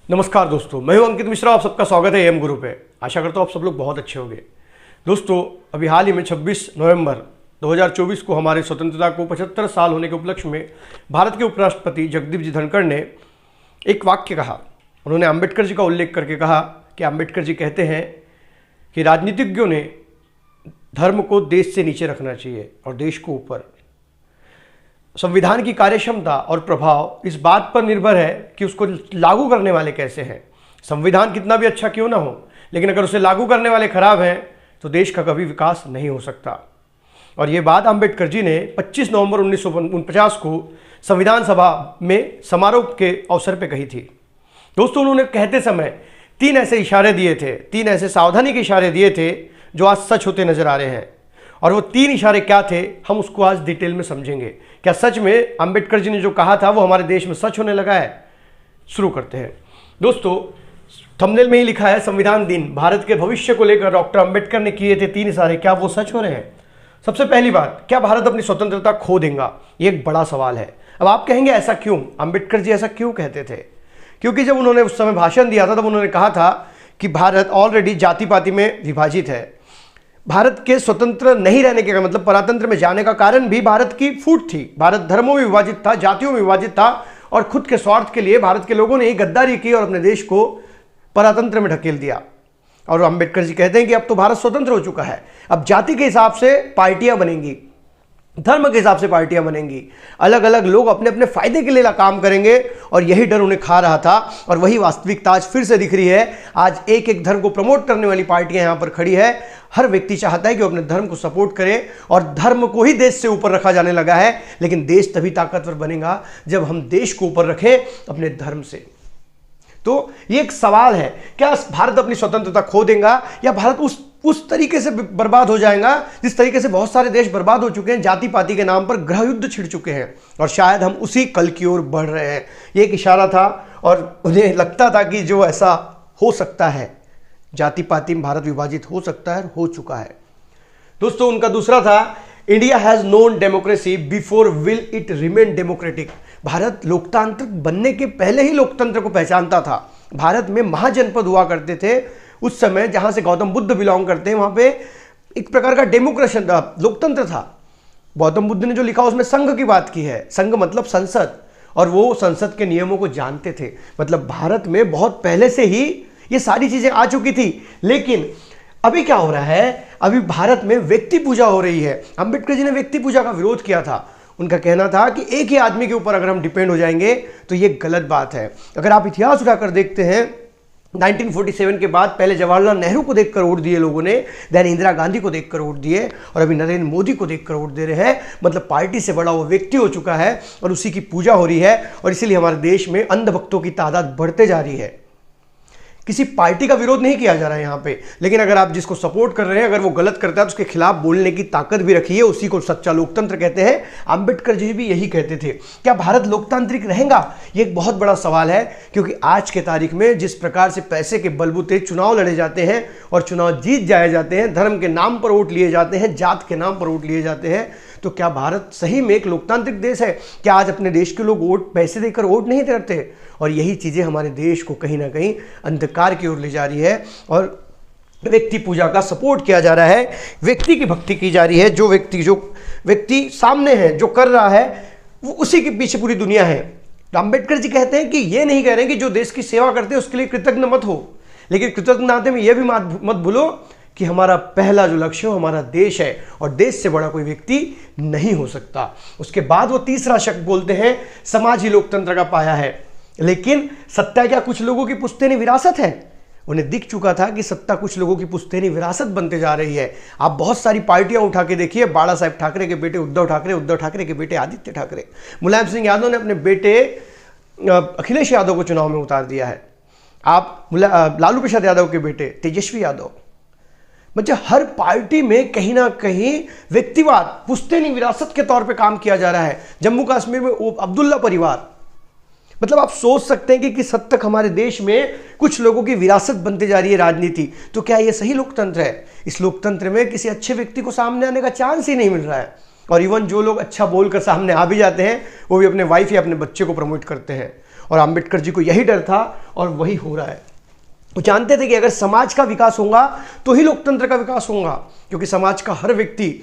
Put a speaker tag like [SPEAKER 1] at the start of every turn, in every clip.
[SPEAKER 1] नमस्कार दोस्तों, मैं हूं अंकित मिश्रा। आप सबका स्वागत है एम गुरु पे। आशा करता हूं आप सब लोग बहुत अच्छे होंगे। दोस्तों, अभी हाल ही में 26 नवंबर 2024 को हमारे स्वतंत्रता को 75 साल होने के उपलक्ष्य में भारत के उपराष्ट्रपति जगदीप जी धनखड़ ने एक वाक्य कहा। उन्होंने अम्बेडकर जी का उल्लेख करके कहा कि अम्बेडकर जी कहते हैं कि राजनीतिज्ञों ने धर्म को देश से नीचे रखना चाहिए और देश को ऊपर। संविधान की कार्यक्षमता और प्रभाव इस बात पर निर्भर है कि उसको लागू करने वाले कैसे हैं। संविधान कितना भी अच्छा क्यों ना हो, लेकिन अगर उसे लागू करने वाले खराब हैं तो देश का कभी विकास नहीं हो सकता। और ये बात अम्बेडकर जी ने 25 नवंबर 1949 को संविधान सभा में समारोह के अवसर पर कही थी। दोस्तों, उन्होंने कहते समय 3 ऐसे इशारे दिए थे, 3 ऐसे सावधानी के इशारे दिए थे जो आज सच होते नजर आ रहे हैं। और वो 3 इशारे क्या थे, हम उसको आज डिटेल में समझेंगे। क्या सच में अंबेडकर जी ने जो कहा था वो हमारे देश में सच होने लगा है? शुरू करते हैं। दोस्तों, थंबनेल में ही लिखा है संविधान दिन, भारत के भविष्य को लेकर डॉक्टर अंबेडकर ने किए थे 3 इशारे। क्या वो सच हो रहे हैं? सबसे पहली बात, क्या भारत अपनी स्वतंत्रता खो देगा? ये एक बड़ा सवाल है। अब आप कहेंगे ऐसा क्यों? अंबेडकर जी ऐसा क्यों कहते थे? क्योंकि जब उन्होंने उस समय भाषण दिया था तब उन्होंने कहा था कि भारत ऑलरेडी जाति पाति में विभाजित है। भारत के स्वतंत्र नहीं रहने के मतलब परातंत्र में जाने का कारण भी भारत की फूट थी। भारत धर्मों में विभाजित था, जातियों में विभाजित था और खुद के स्वार्थ के लिए भारत के लोगों ने गद्दारी की और अपने देश को परातंत्र में ढकेल दिया। और अंबेडकर जी कहते हैं कि अब तो भारत स्वतंत्र हो चुका है, अब जाति के हिसाब से पार्टियां बनेंगी, धर्म के हिसाब से पार्टियां बनेंगी, अलग अलग लोग अपने अपने फायदे के लिए काम करेंगे। और यही डर उन्हें खा रहा था और वही वास्तविकता आज फिर से दिख रही है। आज एक एक धर्म को प्रमोट करने वाली पार्टियां यहां पर खड़ी है। हर व्यक्ति चाहता है कि वो अपने धर्म को सपोर्ट करे और धर्म को ही देश से ऊपर रखा जाने लगा है। लेकिन देश तभी ताकतवर बनेगा जब हम देश को ऊपर रखें अपने धर्म से। तो ये एक सवाल है, क्या भारत अपनी स्वतंत्रता खो देगा या भारत उस तरीके से बर्बाद हो जाएगा जिस तरीके से बहुत सारे देश बर्बाद हो चुके हैं, जाति पाति के नाम पर गृह युद्ध छिड़ चुके हैं। और शायद हम उसी कल की ओर बढ़ रहे हैं। ये एक इशारा था और उन्हें लगता था कि जो ऐसा हो सकता है, जाति पाति में भारत विभाजित हो सकता है, हो चुका है। दोस्तों, उनका दूसरा था, India has known democracy before will it remain democratic. Bharat लोकतांत्रिक बनने के पहले ही लोकतंत्र को पहचानता था। भारत में महाजनपद हुआ करते थे उस समय, जहां से गौतम बुद्ध बिलोंग करते हैं, वहां पे एक प्रकार का डेमोक्रेसी लोकतंत्र था। गौतम बुद्ध ने जो लिखा उसमें संघ की बात की है। संघ मतलब संसद, और वो संसद के नियमों को जानते थे। मतलब भारत में बहुत पहले से ही ये सारी चीजें आ चुकी थी। लेकिन अभी क्या हो रहा है, अभी भारत में व्यक्ति पूजा हो रही है। अंबेडकर जी ने व्यक्ति पूजा का विरोध किया था। उनका कहना था कि एक ही आदमी के ऊपर अगर हम डिपेंड हो जाएंगे तो ये गलत बात है। अगर आप इतिहास उठाकर देखते हैं, 1947 के बाद पहले जवाहरलाल नेहरू को देखकर वोट दिए लोगों ने, देन इंदिरा गांधी को देखकर वोट दिए और अभी नरेंद्र मोदी को देखकर वोट दे रहे हैं। मतलब पार्टी से बड़ा वो व्यक्ति हो चुका है और उसी की पूजा हो रही है। और इसीलिए हमारे देश में अंधभक्तों की तादाद बढ़ते जा रही है। किसी पार्टी का विरोध नहीं किया जा रहा है यहाँ पे, लेकिन अगर आप जिसको सपोर्ट कर रहे हैं, अगर वो गलत करता है तो उसके खिलाफ बोलने की ताकत भी रखिए। उसी को सच्चा लोकतंत्र कहते हैं। अंबेडकर जी भी यही कहते थे। क्या भारत लोकतांत्रिक रहेगा? ये एक बहुत बड़ा सवाल है, क्योंकि आज के तारीख में जिस प्रकार से पैसे के बलबूते चुनाव लड़े जाते हैं और चुनाव जीत जाए जाते हैं, धर्म के नाम पर वोट लिए जाते हैं, जात के नाम पर वोट लिए जाते हैं, तो क्या भारत सही में एक लोकतांत्रिक देश है? क्या आज अपने देश के लोग वोट पैसे देकर वोट नहीं करते? और यही चीजें हमारे देश को कहीं ना कहीं अंधकार की ओर ले जा रही है और व्यक्ति पूजा का सपोर्ट किया जा रहा है, व्यक्ति की भक्ति की जा रही है। जो व्यक्ति सामने है, जो कर रहा है, वो उसी के पीछे पूरी दुनिया है। तो अंबेडकर जी कहते हैं कि ये नहीं कह रहे हैं कि जो देश की सेवा करते हैं उसके लिए कृतज्ञ मत हो, लेकिन कृतज्ञ नाते में यह भी मत भूलो कि हमारा पहला जो लक्ष्य है हमारा देश है और देश से बड़ा कोई व्यक्ति नहीं हो सकता। उसके बाद वो तीसरा शब्द बोलते हैं, समाज ही लोकतंत्र का पाया है। लेकिन सत्ता क्या कुछ लोगों की पुश्तैनी विरासत है? उन्हें दिख चुका था कि सत्ता कुछ लोगों की पुश्तैनी विरासत बनते जा रही है। आप बहुत सारी पार्टियां उठा के देखिए, बाला साहेब ठाकरे के बेटे उद्धव ठाकरे, उद्धव ठाकरे के बेटे आदित्य ठाकरे, मुलायम सिंह यादव ने अपने बेटे अखिलेश यादव को चुनाव में उतार दिया है। आप लालू प्रसाद यादव के बेटे तेजस्वी यादव, मतलब हर पार्टी में कहीं ना कहीं व्यक्तिवाद, पुश्तैनी विरासत के तौर पे काम किया जा रहा है। जम्मू कश्मीर में अब्दुल्ला परिवार, मतलब आप सोच सकते हैं कि किस हद तक हमारे देश में कुछ लोगों की विरासत बनती जा रही है राजनीति। तो क्या ये सही लोकतंत्र है? इस लोकतंत्र में किसी अच्छे व्यक्ति को सामने आने का चांस ही नहीं मिल रहा है। और इवन जो लोग अच्छा बोलकर सामने आ भी जाते हैं वो भी अपने वाइफ या अपने बच्चे को प्रमोट करते हैं। और अंबेडकर जी को यही डर था और वही हो रहा है। वो जानते थे कि अगर समाज का विकास होगा तो ही लोकतंत्र का विकास होगा, क्योंकि समाज का हर व्यक्ति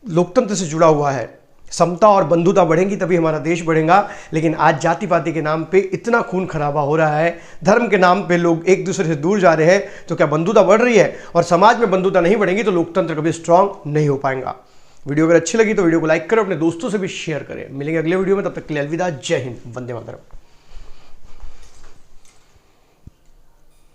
[SPEAKER 1] लोकतंत्र से जुड़ा हुआ है। समता और बंधुता बढ़ेंगी तभी हमारा देश बढ़ेगा। लेकिन आज जाति पाति के नाम पे इतना खून खराबा हो रहा है, धर्म के नाम पे लोग एक दूसरे से दूर जा रहे हैं, तो क्या बंधुता बढ़ रही है? और समाज में बंधुता नहीं बढ़ेगी तो लोकतंत्र कभी स्ट्रांग नहीं हो पाएगा। वीडियो अगर अच्छी लगी तो वीडियो को लाइक करो, अपने दोस्तों से भी शेयर करें। मिलेंगे अगले वीडियो में, तब तक के लिए अलविदा। जय हिंद, वंदे मातरम।